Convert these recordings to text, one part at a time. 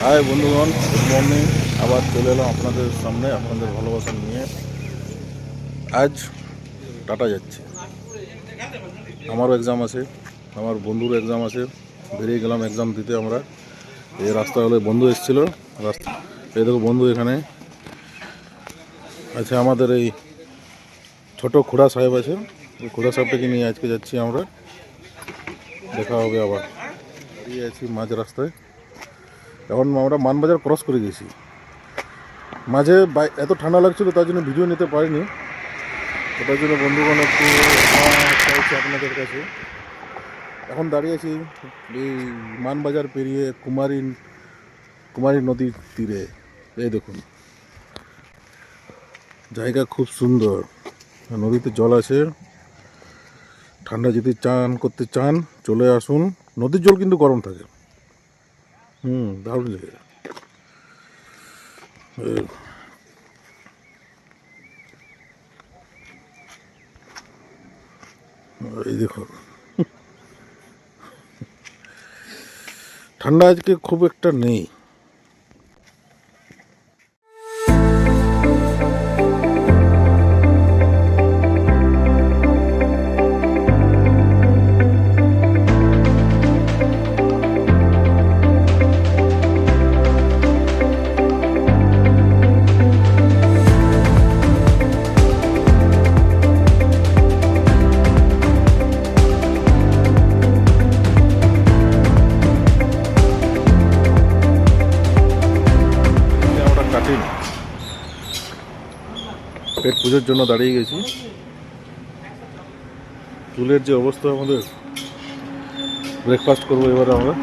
High বন্ধুগণ, good morning. আবার চলে এলাম আপনাদের সামনে আপনাদের ভালোবাসা নিয়ে। আজ টাটা যাচ্ছে, আমারও এক্সাম আছে, আমার বন্ধুরও এক্সাম আছে। বেরিয়ে গেলাম এক্সাম দিতে আমরা। এই রাস্তা হলে বন্ধু এসেছিল রাস্তা, এই দেখো বন্ধু এখানে আছে। আমাদের এই ছোট খুড়া সাহেব আছে, এই খুড়া সাহেবটাকে নিয়ে আজকে যাচ্ছি আমরা। দেখা হবে আবার। এই আছি মাঝ রাস্তায়, এখন আমরা মানবাজার ক্রস করে গেছি। মাঝে এত ঠান্ডা লাগছিল তার জন্য ভিডিও নিতে পারিনি, ওটার জন্য বন্ধুগণ একটু চাইছি আপনাদের কাছে। এখন দাঁড়িয়ে আছি এই মানবাজার পেরিয়ে কুমারী নদীর তীরে। এই দেখুন জায়গা খুব সুন্দর, নদীতে জল আছে। ঠান্ডা যদি চান করতে চান চলে আসুন। নদীর জল কিন্তু গরম থাকে। দারুণ জায়গা। এই দেখুন ঠান্ডা আজকে খুব একটা নেই। পেট পুজোর জন্য দাঁড়িয়ে গেছি। চুলের যে অবস্থা, আমাদের ব্রেকফাস্ট করবো এবারে আমরা।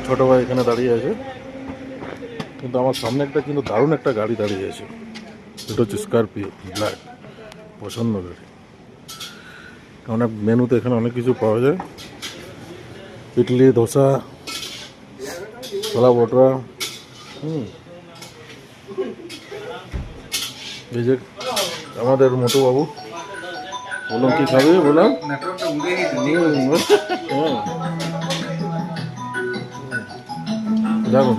ছোটো ভাই এখানে দাঁড়িয়ে আছে, কিন্তু আমার সামনে কিন্তু দারুণ একটা গাড়ি দাঁড়িয়ে আছে। এটা হচ্ছে স্করপিও ব্ল্যাক, পছন্দ গাড়ি। অনেক মেনুতে এখানে অনেক কিছু পাওয়া যায়, ইডলি, ধোসা, ছোলা বটরা। এই যে আমাদের মোটু বাবু, বললাম কি খাবে, বললাম দেখুন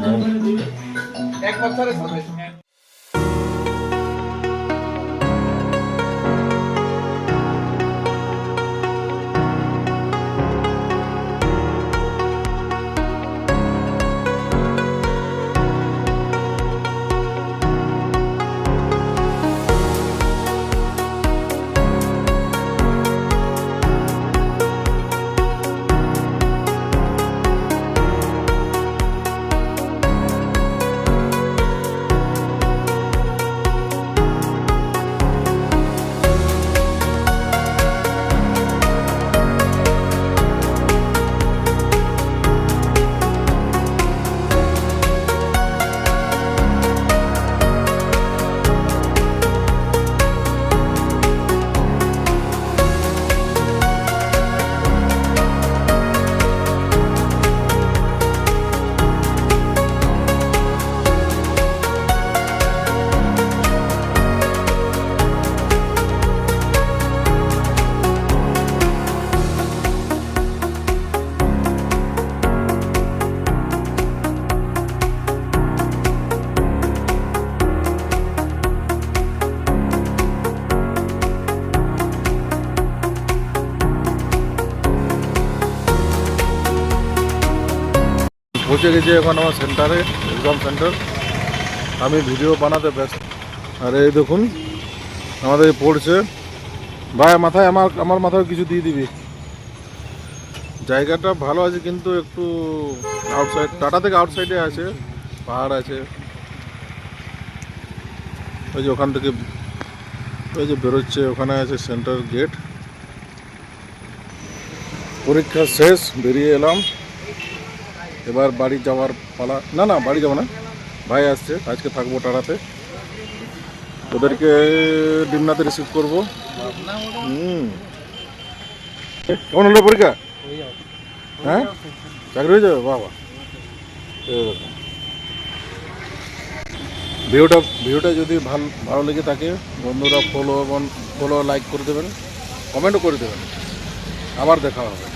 পৌঁছে গেছি এখন আমার সেন্টারে, এক্সাম সেন্টার। আমি ভিডিও বানাতে ব্যস্ত। আর এই দেখুন আমাদের পড়ছে ভাই, মাথায় আমার মাথায় কিছু দিয়ে দিবি। জায়গাটা ভালো আছে, কিন্তু একটু আউটসাইড, টাটা থেকে আউটসাইডে আছে, পাহাড় আছে। ওই যে ওখান থেকে ওই যে বেরোচ্ছে, ওখানে আছে সেন্টার গেট। পরীক্ষা শেষ, বেরিয়ে এলাম। এবার বাড়ি যাওয়ার পালা। না বাড়ি যাবো না, ভাই আসছে, আজকে থাকবো টাটাতে। ওদেরকে ডিমনাতে রিসিভ করবো। কেমন হলো পরীক্ষা? হ্যাঁ, চাকরি হয়ে যাবে, বাবা। ভিডিওটা যদি ভালো লেগে থাকে বন্ধুরা ফলো লাইক করে দেবেন, কমেন্টও করে দেবেন। আবার দেখা হবে।